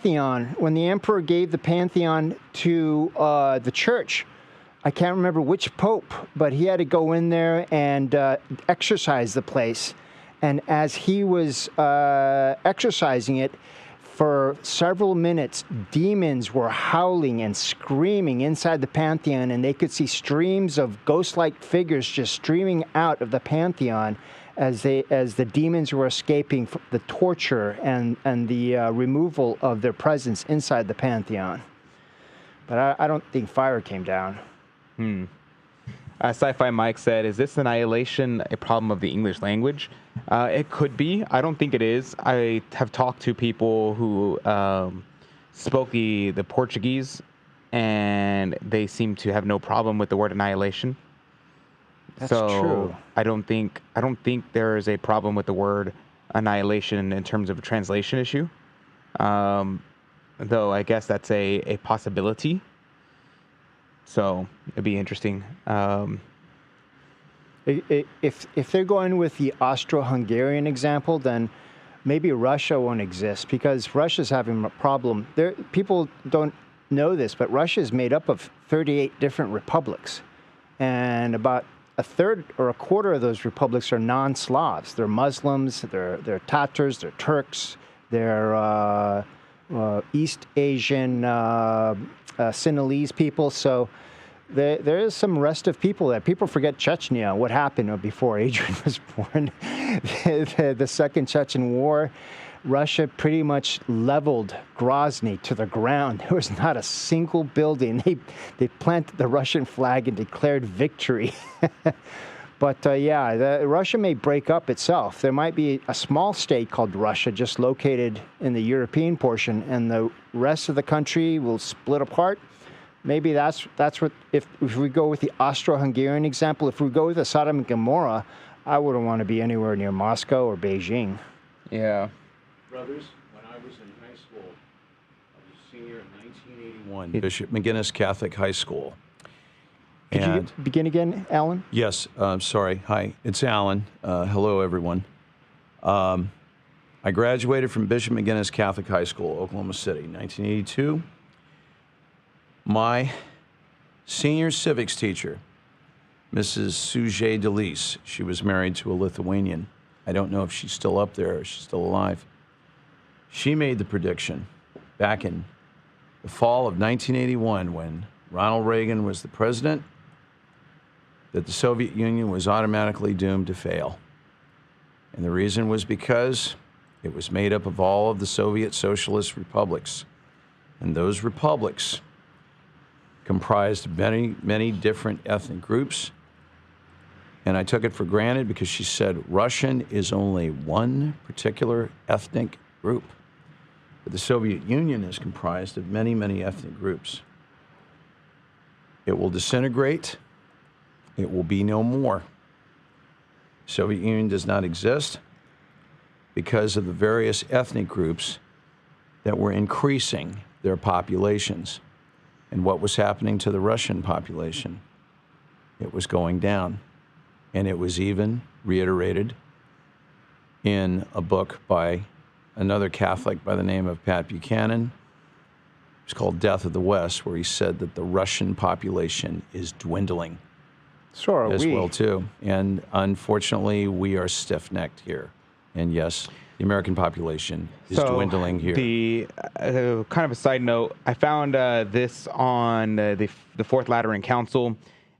Pantheon, when the emperor gave the Pantheon to the church, I can't remember which pope, but he had to go in there and exorcise the place. And as he was exorcising it, for several minutes, demons were howling and screaming inside the Pantheon, and they could see streams of ghost-like figures just streaming out of the Pantheon as the demons were escaping from the torture and the removal of their presence inside the Pantheon. But I don't think fire came down. Sci-Fi Mike said, is this annihilation a problem of the English language? It could be. I don't think it is. I have talked to people who spoke the Portuguese, and they seem to have no problem with the word annihilation. That's true. I don't think there is a problem with the word annihilation in terms of a translation issue. Though I guess that's a possibility. So it'd be interesting. If they're going with the Austro-Hungarian example, then maybe Russia won't exist, because Russia's having a problem. People don't know this, but Russia is made up of 38 different republics, and about a third or a quarter of those republics are non-Slavs. They're Muslims, they're Tatars, they're Turks, they're East Asian Sinhalese people. So there is some restive people there. People forget Chechnya, what happened before Adrian was born. The Second Chechen War, Russia pretty much leveled Grozny to the ground. There was not a single building. They planted the Russian flag and declared victory. But Russia may break up itself. There might be a small state called Russia just located in the European portion, and the rest of the country will split apart. Maybe that's what, if we go with the Austro-Hungarian example, if we go with the Sodom and Gomorrah, I wouldn't want to be anywhere near Moscow or Beijing. Yeah. Brothers, when I was in high school, I was a senior in 1981, Bishop McGinnis Catholic High School. Could you begin again, Alan? Yes, sorry. Hi, it's Alan. Hello, everyone. I graduated from Bishop McGinnis Catholic High School, Oklahoma City, 1982. My senior civics teacher, Mrs. Suje Delise, she was married to a Lithuanian. I don't know if she's still up there or she's still alive. She made the prediction back in the fall of 1981 when Ronald Reagan was the president that the Soviet Union was automatically doomed to fail. And the reason was because it was made up of all of the Soviet socialist republics. And those republics comprised many, many different ethnic groups. And I took it for granted because she said Russian is only one particular ethnic group. But the Soviet Union is comprised of many, many ethnic groups. It will disintegrate. It will be no more. The Soviet Union does not exist because of the various ethnic groups that were increasing their populations. And what was happening to the Russian population? It was going down. And it was even reiterated in a book by another Catholic by the name of Pat Buchanan. It's called Death of the West, where he said that the Russian population is dwindling. So are as we. well, too. And unfortunately, we are stiff-necked here. And yes, the American population is dwindling here. The kind of a side note, I found this on the Fourth Lateran Council.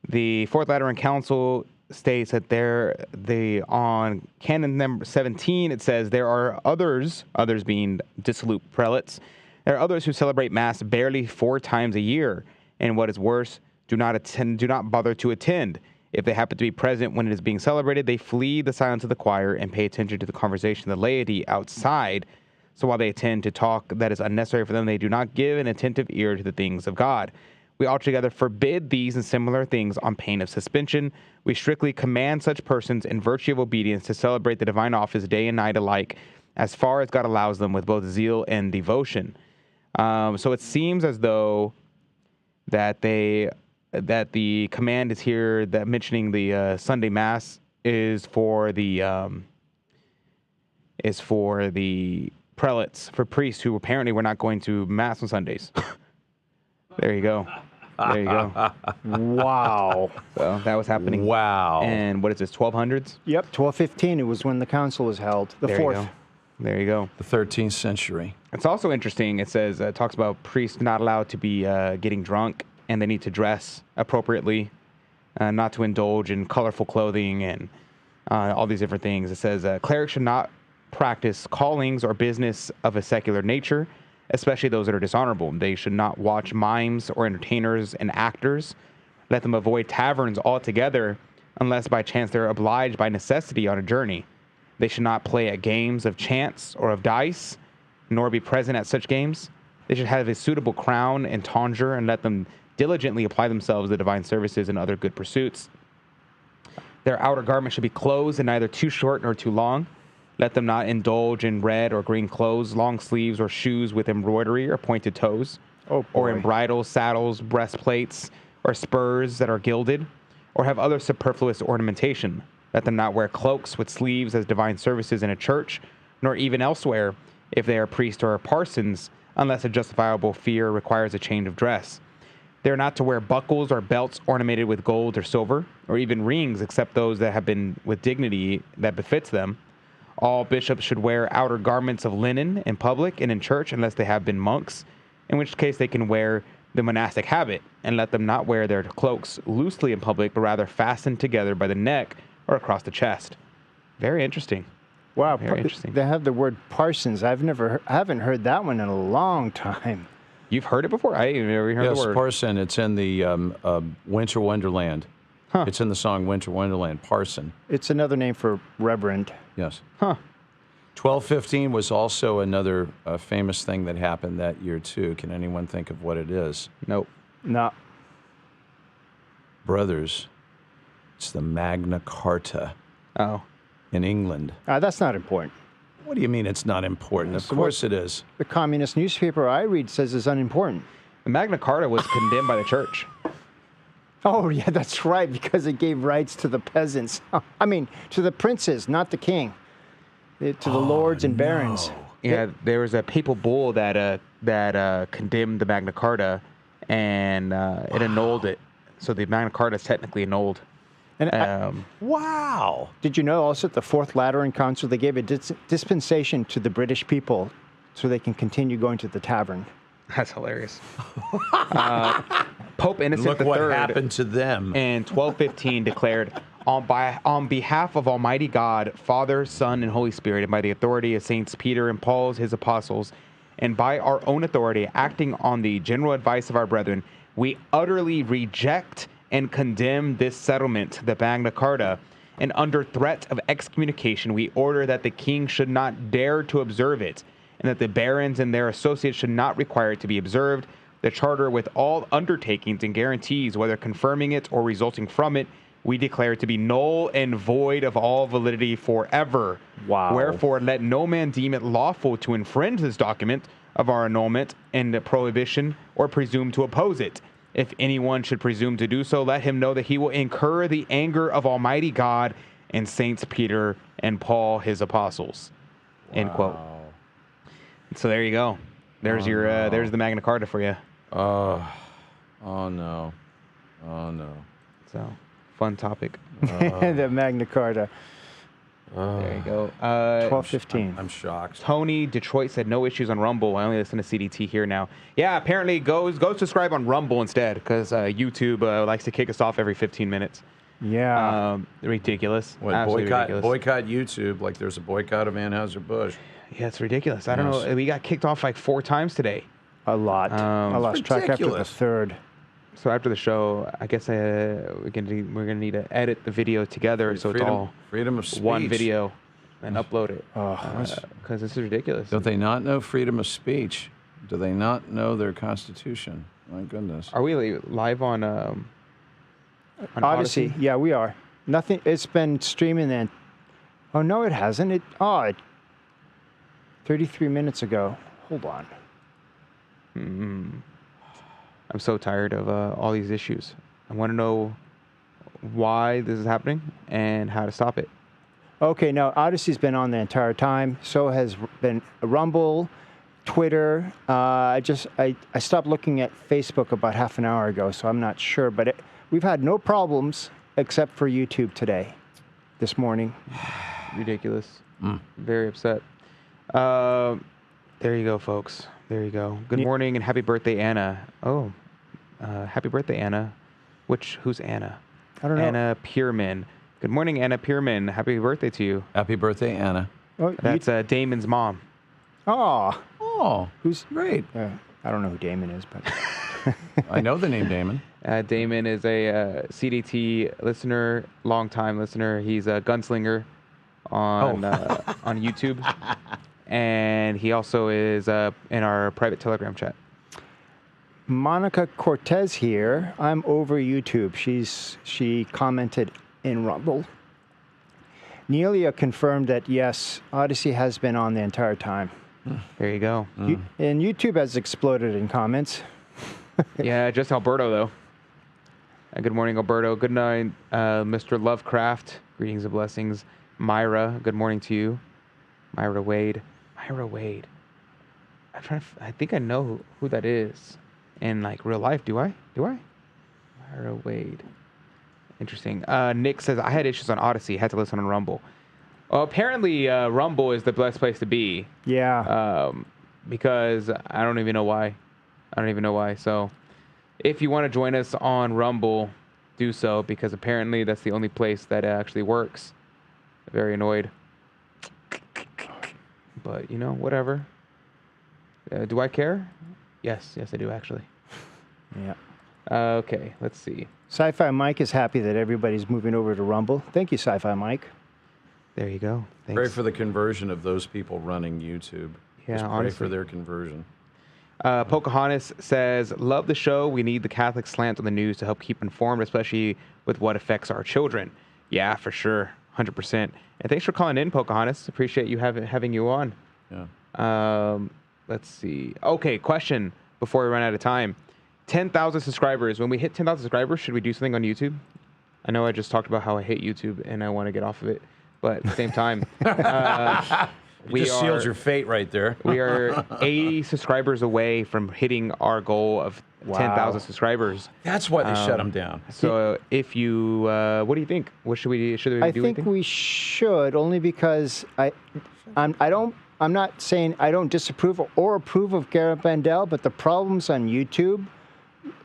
The Fourth Lateran Council states that on canon number 17, it says there are others being dissolute prelates. There are others who celebrate Mass barely 4 times a year, and what is worse, do not bother to attend. If they happen to be present when it is being celebrated, they flee the silence of the choir and pay attention to the conversation of the laity outside. So while they attend to talk that is unnecessary for them, they do not give an attentive ear to the things of God. We altogether forbid these and similar things on pain of suspension. We strictly command such persons in virtue of obedience to celebrate the divine office day and night alike, as far as God allows them, with both zeal and devotion. So it seems as though that the command is here, that mentioning the Sunday Mass is for the prelates, for priests who apparently were not going to mass on Sundays. There you go. There you go. Wow. So that was happening. Wow. And what is this, 1200s? Yep, 1215. It was when the council was held. The There fourth. you go. There you go. The 13th century. It's also interesting. It says, talks about priests not allowed to be getting drunk, and they need to dress appropriately, not to indulge in colorful clothing and all these different things. It says clerics should not practice callings or business of a secular nature, especially those that are dishonorable. They should not watch mimes or entertainers and actors. Let them avoid taverns altogether, unless by chance they're obliged by necessity on a journey. They should not play at games of chance or of dice, nor be present at such games. They should have a suitable crown and tonsure, and let them diligently apply themselves to divine services and other good pursuits. Their outer garment should be closed and neither too short nor too long. Let them not indulge in red or green clothes, long sleeves, or shoes with embroidery or pointed toes, or in bridles, saddles, breastplates, or spurs that are gilded, or have other superfluous ornamentation. Let them not wear cloaks with sleeves as divine services in a church, nor even elsewhere, if they are priests or parsons, unless a justifiable fear requires a change of dress. They are not to wear buckles or belts ornamented with gold or silver, or even rings, except those that have been with dignity that befits them. All bishops should wear outer garments of linen in public and in church, unless they have been monks, in which case they can wear the monastic habit, and let them not wear their cloaks loosely in public, but rather fastened together by the neck or across the chest. Very interesting. Wow. Very interesting. They have the word parsons. I haven't heard that one in a long time. You've heard it before? I ain't never heard the word. Yes, parson. It's in the Winter Wonderland. Huh. It's in the song Winter Wonderland. Parson. It's another name for reverend. Yes. Huh. 1215 was also another famous thing that happened that year, too. Can anyone think of what it is? Nope. No. Brothers, it's the Magna Carta Oh. in England. That's not important. What do you mean it's not important? Of So course it is. The communist newspaper I read says it's unimportant. The Magna Carta was condemned by the church. Oh, yeah, that's right, because it gave rights to the peasants. I mean, to the princes, not the king. To the lords and barons. Yeah, there was a papal bull that condemned the Magna Carta, and it annulled it. So the Magna Carta is technically annulled. And Wow. did you know also at the Fourth Lateran Council, they gave a dispensation to the British people so they can continue going to the tavern? That's hilarious. Pope Innocent Look III what happened to them. in 1215 declared, on behalf of Almighty God, Father, Son, and Holy Spirit, and by the authority of Saints Peter and Paul, his apostles, and by our own authority, acting on the general advice of our brethren, we utterly reject and condemn this settlement, the Magna Carta, and under threat of excommunication, we order that the king should not dare to observe it, and that the barons and their associates should not require it to be observed. The charter, with all undertakings and guarantees, whether confirming it or resulting from it, we declare to be null and void of all validity forever. Wow. Wherefore, let no man deem it lawful to infringe this document of our annulment and prohibition, or presume to oppose it. If anyone should presume to do so, let him know that he will incur the anger of Almighty God and Saints Peter and Paul, his apostles. End quote. So there you go. There's there's the Magna Carta for you. Oh no. So fun topic. The Magna Carta. There you go. 1215. I'm shocked. Tony Detroit said no issues on Rumble. I only listen to CDT here now. Yeah, apparently go subscribe on Rumble instead, because YouTube likes to kick us off every 15 minutes. Yeah. Ridiculous. What, Absolutely ridiculous. boycott YouTube like there's a boycott of Anheuser-Busch. Yeah, it's ridiculous. I don't know. We got kicked off like 4 times today. A lot. I lost track after the ridiculous. third. So after the show, I guess we're gonna need to edit the video together so it's all freedom of speech. one video and upload it. Because this is ridiculous. Don't they not know freedom of speech? Do they not know their Constitution? My goodness. Are we live on Odyssey. Yeah, we are. Nothing. It's been streaming then. Oh, no, it hasn't. 33 minutes ago. Hold on. I'm so tired of all these issues. I want to know why this is happening and how to stop it. Okay, no, Odyssey's been on the entire time. So has been Rumble, Twitter. I stopped looking at Facebook about half an hour ago, so I'm not sure. But we've had no problems except for YouTube today, this morning. Ridiculous. Very upset. There you go, folks. There you go. Good morning and happy birthday, Anna. Oh, happy birthday, Anna. Who's Anna? I don't know. Anna Pierman. Good morning, Anna Pierman. Happy birthday to you. Happy birthday, Anna. Oh, That's Damon's mom. Oh, who's great. I don't know who Damon is, but I know the name Damon. Damon is a CDT listener, longtime listener. He's a gunslinger on YouTube. And he also is in our private Telegram chat. Monica Cortez here. I'm over YouTube. She commented in Rumble. Nelia confirmed that yes, Odyssey has been on the entire time. There you go. And YouTube has exploded in comments. Yeah, just Alberto though. Good morning, Alberto. Good night, Mr. Lovecraft. Greetings and blessings. Myra, good morning to you. Myra Wade. I think I know who that is in like real life. Do I? Myra Wade. Interesting. Nick says, I had issues on Odyssey. Had to listen on Rumble. Well, apparently Rumble is the best place to be. Yeah. Because I don't even know why. So if you want to join us on Rumble, do so, because apparently that's the only place that actually works. Very annoyed. But, whatever. Do I care? Yes, I do, actually. Yeah. Okay, let's see. Sci-Fi Mike is happy that everybody's moving over to Rumble. Thank you, Sci-Fi Mike. There you go. Thanks. Pray for the conversion of those people running YouTube. Yeah, Just pray honestly. for their conversion. Pocahontas says, love the show. We need the Catholic slant on the news to help keep informed, especially with what affects our children. Yeah, for sure. 100%. And thanks for calling in, Pocahontas. Appreciate you having you on. Yeah. Let's see. Okay, question before we run out of time. 10,000 subscribers. When we hit 10,000 subscribers, should we do something on YouTube? I know I just talked about how I hate YouTube and I want to get off of it. But at the same time, You just sealed your fate right there. we are 80 subscribers away from hitting our goal of 10,000 subscribers. That's why they shut them down. So if you, what do you think? What should we do? I think we should, only because I'm not saying I don't disapprove or approve of Garrett Bandel, but the problems on YouTube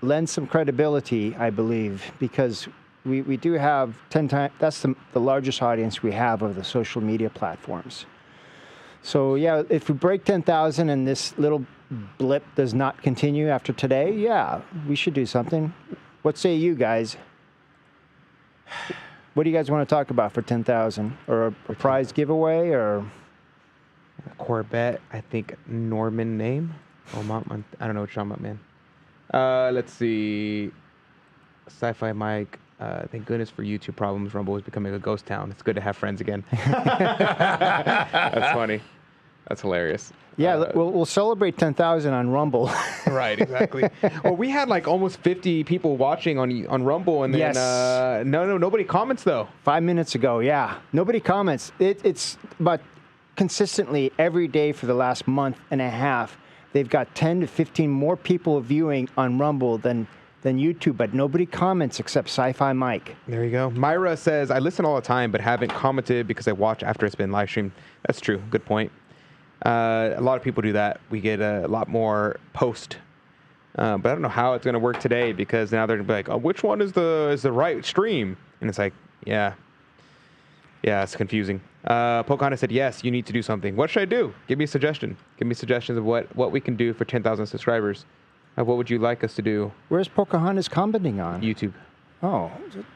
lend some credibility, I believe, because we do have 10 times, that's the largest audience we have of the social media platforms. So yeah, if we break 10,000 and this little blip does not continue after today, yeah, we should do something. What say you guys? What do you guys want to talk about for 10,000? Or a prize giveaway, or? Corvette, I think Norman name. Oh, I don't know what you're talking about, man. Let's see. Sci-Fi Mike. Thank goodness for YouTube problems. Rumble is becoming a ghost town. It's good to have friends again. That's funny. That's hilarious. Yeah, we'll celebrate 10,000 on Rumble. Right, exactly. Well, we had like almost 50 people watching on Rumble, and then Yes. nobody comments though. 5 minutes ago, yeah. Nobody comments. It's about consistently every day for the last month and a half, they've got 10 to 15 more people viewing on Rumble than YouTube, but nobody comments except Sci-Fi Mike. There you go. Myra says, I listen all the time, but haven't commented because I watch after it's been live streamed. That's true. Good point. A lot of people do that. We get a lot more post. But I don't know how it's going to work today, because now they're going to be like, oh, which one is the right stream? And it's like, yeah, it's confusing. Pocahontas said, yes, you need to do something. What should I do? Give me a suggestion. Give me suggestions of what we can do for 10,000 subscribers. What would you like us to do? Where's Pocahontas commenting on? YouTube. Oh,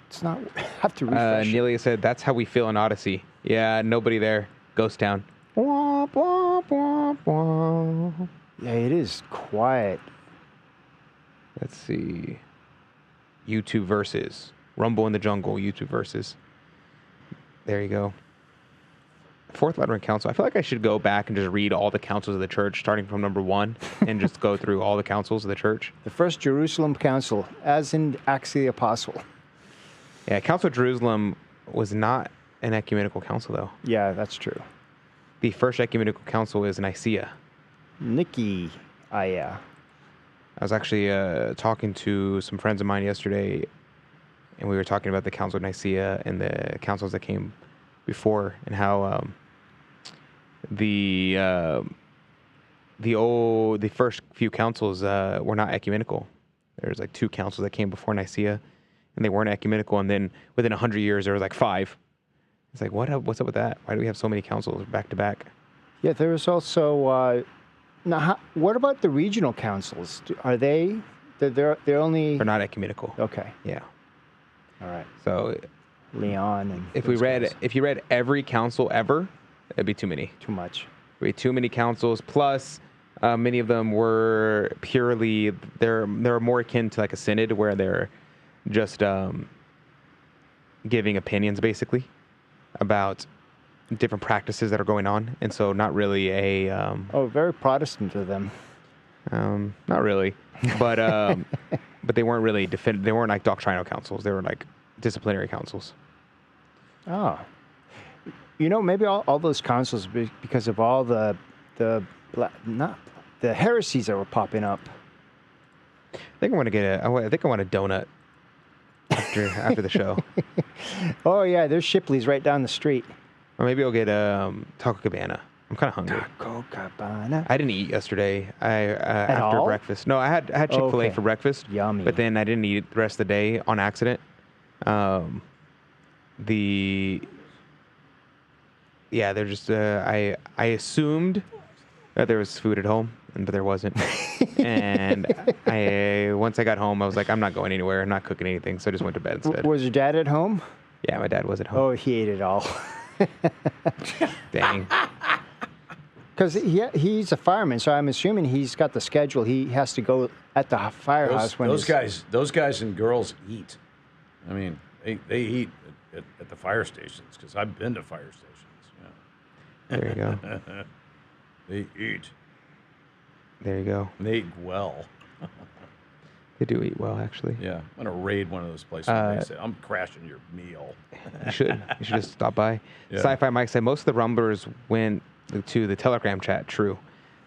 it's not. I have to refresh. Nelia said, that's how we feel in Odyssey. Yeah, nobody there. Ghost town. Womp, womp, womp, womp. Yeah, it is quiet. Let's see. YouTube versus. Rumble in the Jungle, YouTube versus. There you go. Fourth Lateran Council. I feel like I should go back and just read all the councils of the church, starting from number 1, and just go through all the councils of the church. The First Jerusalem Council, as in Acts of the Apostle. Yeah, Council of Jerusalem was not an ecumenical council, though. Yeah, that's true. The first ecumenical council is Nicaea. Nikki, yeah. I was actually talking to some friends of mine yesterday, and we were talking about the Council of Nicaea and the councils that came before, and how the first few councils were not ecumenical. There's like 2 councils that came before Nicaea, and they weren't ecumenical. And then within 100 years, there was like 5. It's like, what's up with that? Why do we have so many councils back to back? Yeah, there was also. Now, what about the regional councils? Are they? They're only. They're not ecumenical. Okay. Yeah. All right. So, Leon and. if you read every council ever, it'd be too many. Too much. It'd be too many councils. Plus, many of them were purely they're more akin to like a synod, where they're just giving opinions basically about different practices that are going on, and so not really a very Protestant of them. Not really, but they weren't really they weren't like doctrinal councils. They were like disciplinary councils. Oh, maybe all those councils because of all the heresies that were popping up. I think I want a donut after the show. Oh yeah, there's Shipley's right down the street. Or maybe I'll get Taco Cabana. I'm kind of hungry. Taco Cabana. I didn't eat yesterday. After all? breakfast. No, I had Chick-fil-A for breakfast. Yummy. But then I didn't eat it the rest of the day on accident. They're just I assumed that there was food at home, but there wasn't. And once I got home, I was like, I'm not going anywhere. I'm not cooking anything, so I just went to bed instead. Was your dad at home? Yeah, my dad was at home. Oh, he ate it all. Dang. Because he's a fireman, so I'm assuming he's got the schedule. He has to go at the firehouse those guys and girls eat. I mean, they eat at the fire stations, because I've been to fire stations. Yeah. There you go. They eat. There you go. And they eat well. They do eat well, actually. Yeah, I'm gonna raid one of those places. They say, I'm crashing your meal. You should just stop by. Yeah. Sci-Fi Mike said most of the rumblers went to the Telegram chat. True.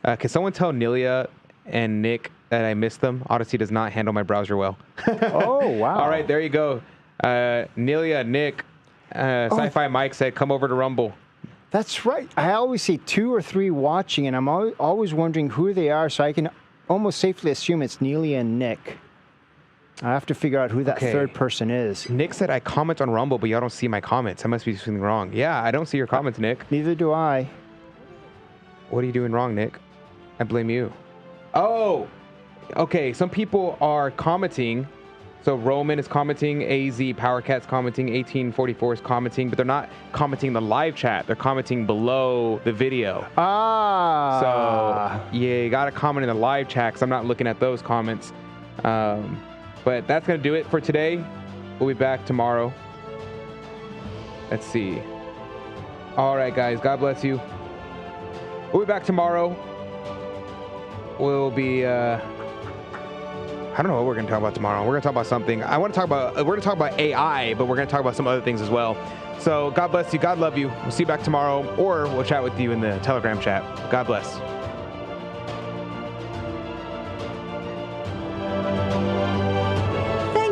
Can someone tell Nelia and Nick that I missed them? Odyssey does not handle my browser well. Oh, wow. All right, there you go. Nelia, Nick, Sci-Fi Mike said, come over to Rumble. That's right. I always see 2 or 3 watching, and I'm always wondering who they are, so I can almost safely assume it's Nelia and Nick. I have to figure out who that third person is. Nick said, I comment on Rumble, but y'all don't see my comments. I must be doing something wrong. Yeah, I don't see your comments, Nick. Neither do I. What are you doing wrong, Nick? I blame you. Oh, okay. Some people are commenting. So Roman is commenting, AZ Powercat's commenting, 1844 is commenting, but they're not commenting the live chat. They're commenting below the video. Ah. So yeah, you got to comment in the live chat, because I'm not looking at those comments. But that's going to do it for today. We'll be back tomorrow. Let's see. All right, guys. God bless you. We'll be back tomorrow. We'll be... I don't know what we're going to talk about tomorrow. We're going to talk about something. We're going to talk about AI, but we're going to talk about some other things as well. So God bless you. God love you. We'll see you back tomorrow, or we'll chat with you in the Telegram chat. God bless.